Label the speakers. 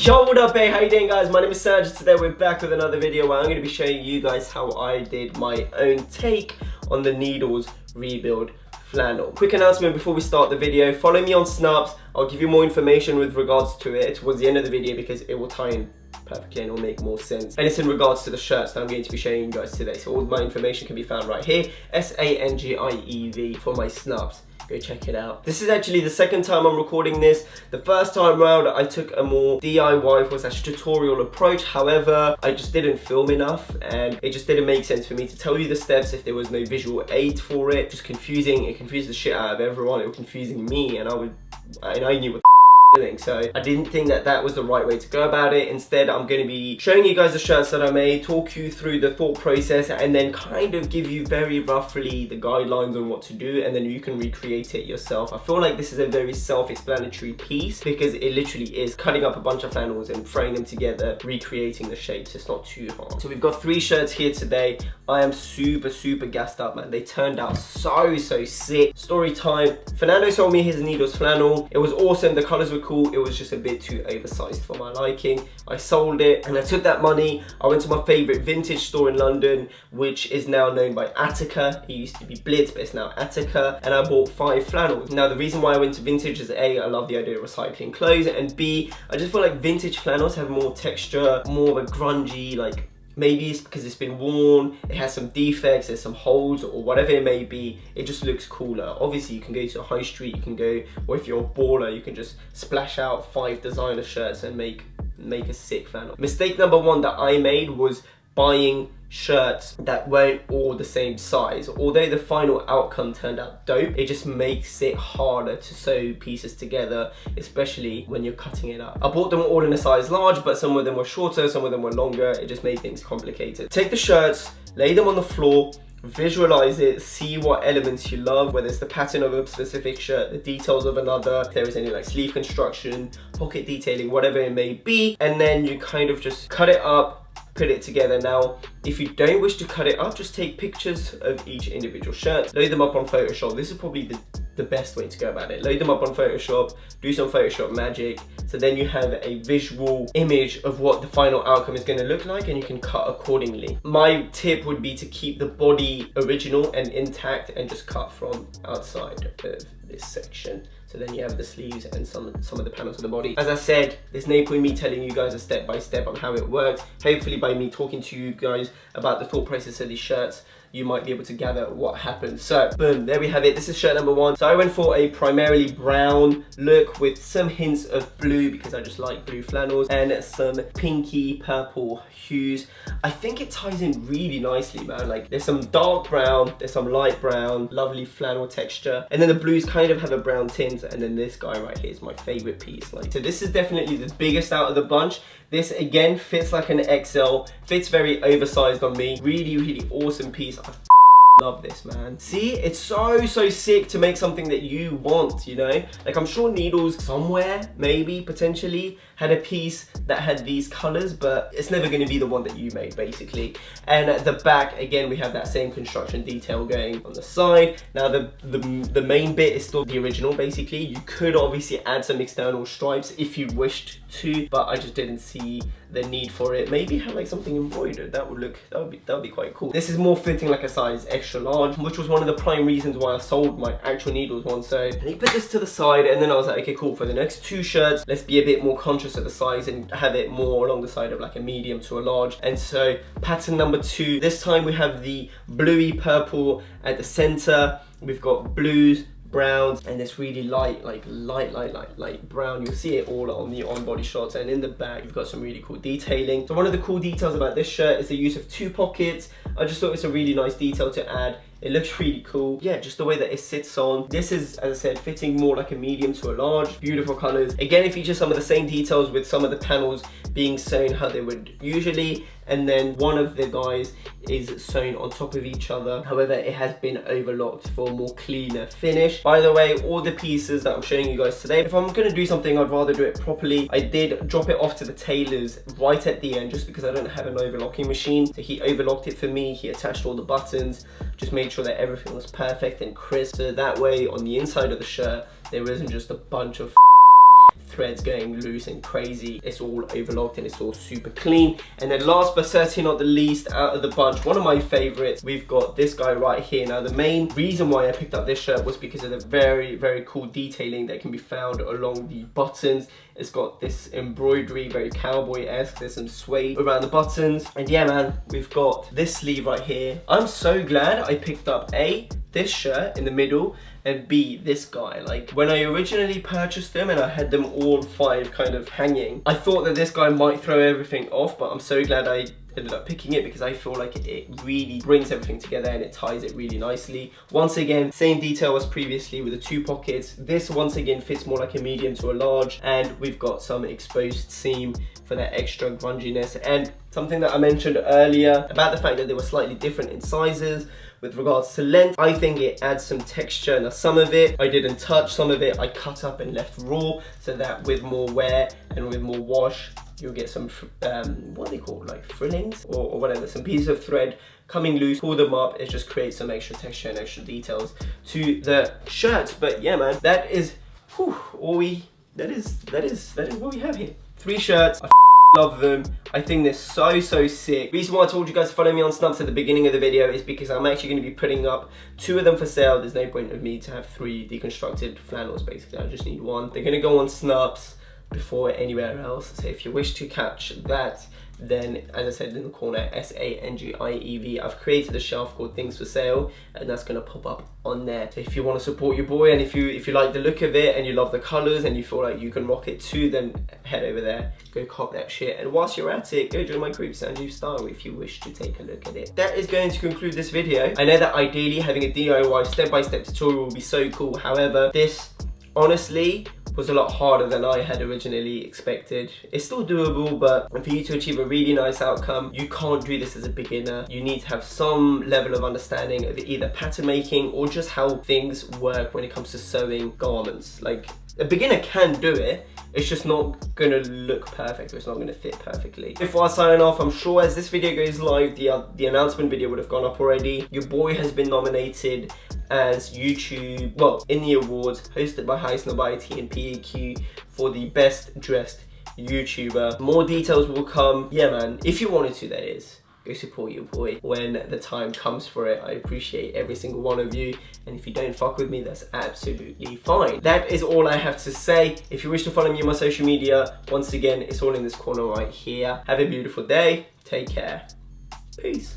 Speaker 1: Yo, what up, hey, how you doing, guys? My name is Sangiev. Today we're back with another video where I'm going to be showing you guys how I did my own take on the Needles Rebuild Flannel. Quick announcement before we start the video: follow me on Snupps. I'll give you more information with regards to it towards the end of the video because it will tie in perfectly and it'll make more sense. And it's in regards to the shirts that I'm going to be showing you guys today. So all my information can be found right here, Sangiev for my Snupps. Go check it out. This is actually the second time I'm recording this. The first time around I took a more DIY tutorial approach. However, I just didn't film enough and it just didn't make sense for me to tell you the steps if there was no visual aid for it. Just confusing. It confused the shit out of everyone. It was confusing me and I knew what doing. So I didn't think that that was the right way to go about it. Instead, I'm going to be showing you guys the shirts that I made, talk you through the thought process, and then kind of give you very roughly the guidelines on what to do, and then you can recreate it yourself. I feel like this is a very self-explanatory piece because it literally is cutting up a bunch of flannels and throwing them together, recreating the shapes. It's not too hard. So we've got 3 shirts here today. I am super gassed up, man. They turned out so sick. Story time. Fernando sold me his Needles flannel. It was awesome. The colors were cool. It was just a bit too oversized for my liking. I sold it and I took that money. I went to my favorite vintage store in London, which is now known by Attica. It used to be Blitz, but it's now Attica. And I bought 5 flannels. Now, the reason why I went to vintage is A, I love the idea of recycling clothes, and B, I just feel like vintage flannels have more texture, more of a grungy, like, maybe it's because it's been worn, it has some defects, there's some holes or whatever it may be, it just looks cooler. Obviously you can go to a high street, you can go, or if you're a baller, you can just splash out 5 designer shirts and make a sick flannel. Mistake number 1 that I made was buying shirts that weren't all the same size. Although the final outcome turned out dope, it just makes it harder to sew pieces together, especially when you're cutting it up. I bought them all in a size large, but some of them were shorter, some of them were longer. It just made things complicated. Take the shirts, lay them on the floor, visualize it, see what elements you love, whether it's the pattern of a specific shirt, the details of another, if there is any like sleeve construction, pocket detailing, whatever it may be, and then you kind of just cut it up, put it together. Now, if you don't wish to cut it up, just take pictures of each individual shirt, load them up on Photoshop. This is probably the best way to go about it. Load them up on Photoshop, do some Photoshop magic, so then you have a visual image of what the final outcome is going to look like and you can cut accordingly. My tip would be to keep the body original and intact and just cut from outside of this section. So then you have the sleeves and some of the panels of the body. As I said, there's no point me telling you guys a step by step on how it works. Hopefully by me talking to you guys about the thought process of these shirts, you might be able to gather what happened. So boom, there we have it. This is shirt number 1. So I went for a primarily brown look with some hints of blue because I just like blue flannels, and some pinky purple hues. I think it ties in really nicely, man. Like, there's some dark brown, there's some light brown, lovely flannel texture, and then the blues kind of have a brown tint, and then this guy right here is my favorite piece. Like, so this is definitely the biggest out of the bunch. This again fits like an XL, fits very oversized on me. Really awesome piece. I love this, man. See, it's so sick to make something that you want, you know? Like, I'm sure Needles somewhere, maybe, potentially, had a piece that had these colors, but it's never gonna be the one that you made, basically. And at the back, again, we have that same construction detail going on the side. Now, the main bit is still the original, basically. You could obviously add some external stripes if you wished to, but I just didn't see the need for it. Maybe have like something embroidered. That would be quite cool. This is more fitting like a size extra large, which was one of the prime reasons why I sold my actual Needles one. So I put this to the side, and then I was like, okay, cool. For the next 2 shirts, let's be a bit more conscious of the size and have it more along the side of like a medium to a large. And so pattern number 2, this time we have the bluey purple at the center. We've got blues, browns, and this really light brown. You'll see it all on the on-body shots, and in the back you've got some really cool detailing. So one of the cool details about this shirt is the use of 2 pockets. I just thought it's a really nice detail to add. It looks really cool. Yeah, just the way that it sits on. This is, as I said, fitting more like a medium to a large. Beautiful colors. Again, it features some of the same details with some of the panels being sewn how they would usually. And then one of the guys is sewn on top of each other. However, it has been overlocked for a more cleaner finish. By the way, all the pieces that I'm showing you guys today, if I'm gonna do something, I'd rather do it properly. I did drop it off to the tailors right at the end just because I don't have an overlocking machine. So he overlocked it for me. He attached all the buttons, just made sure that everything was perfect and crisp. So that way on the inside of the shirt, there isn't just a bunch of threads going loose and crazy. It's all overlocked and it's all super clean. And then last but certainly not the least, out of the bunch, one of my favorites, we've got this guy right here. Now the main reason why I picked up this shirt was because of the very cool detailing that can be found along the buttons. It's got this embroidery, very cowboy-esque. There's some suede around the buttons. And yeah, man, we've got this sleeve right here. I'm so glad I picked up A, this shirt in the middle, and B, this guy. Like, when I originally purchased them and I had them all 5 kind of hanging, I thought that this guy might throw everything off, but I'm so glad I ended up picking it because I feel like it really brings everything together and it ties it really nicely. Once again, same detail as previously with the 2 pockets. This once again fits more like a medium to a large, and we've got some exposed seam for that extra grunginess. And something that I mentioned earlier about the fact that they were slightly different in sizes with regards to length, I think it adds some texture. Now some of it I didn't touch, some of it I cut up and left raw, so that with more wear and with more wash, you'll get some, what are they called, like frillings or whatever, some pieces of thread coming loose. Pull them up, it just creates some extra texture and extra details to the shirts. But yeah, man, that is that is what we have here. 3 shirts. I love them. I think they're so sick. Reason why I told you guys to follow me on Snupps at the beginning of the video is because I'm actually going to be putting up 2 of them for sale. There's no point of me to have 3 deconstructed flannels, basically. I just need 1. They're going to go on Snupps before anywhere else. So if you wish to catch that, then as I said in the corner, Sangiev, I've created a shelf called things for sale, and that's going to pop up on there. So if you want to support your boy, and if you like the look of it and you love the colors and you feel like you can rock it too, then head over there, go cop that shit. And whilst you're at it, go join my group Sangiev Style if you wish to take a look at it. That is going to conclude this video. I know that ideally having a DIY step-by-step tutorial will be so cool. However, this honestly was a lot harder than I had originally expected. It's still doable, but for you to achieve a really nice outcome, you can't do this as a beginner. You need to have some level of understanding of either pattern making or just how things work when it comes to sewing garments. Like, a beginner can do it, it's just not gonna look perfect, or it's not gonna fit perfectly. Before I sign off, I'm sure as this video goes live, the announcement video would have gone up already. Your boy has been nominated as YouTube, well, in the awards hosted by High Snobby and PAQ for the best dressed YouTuber. More details will come. Yeah, man, if you wanted to, that is. Go support your boy when the time comes for it. I appreciate every single one of you, and if you don't fuck with me, that's absolutely fine. That is all I have to say. If you wish to follow me on my social media, once again, it's all in this corner right here. Have a beautiful day. Take care. Peace.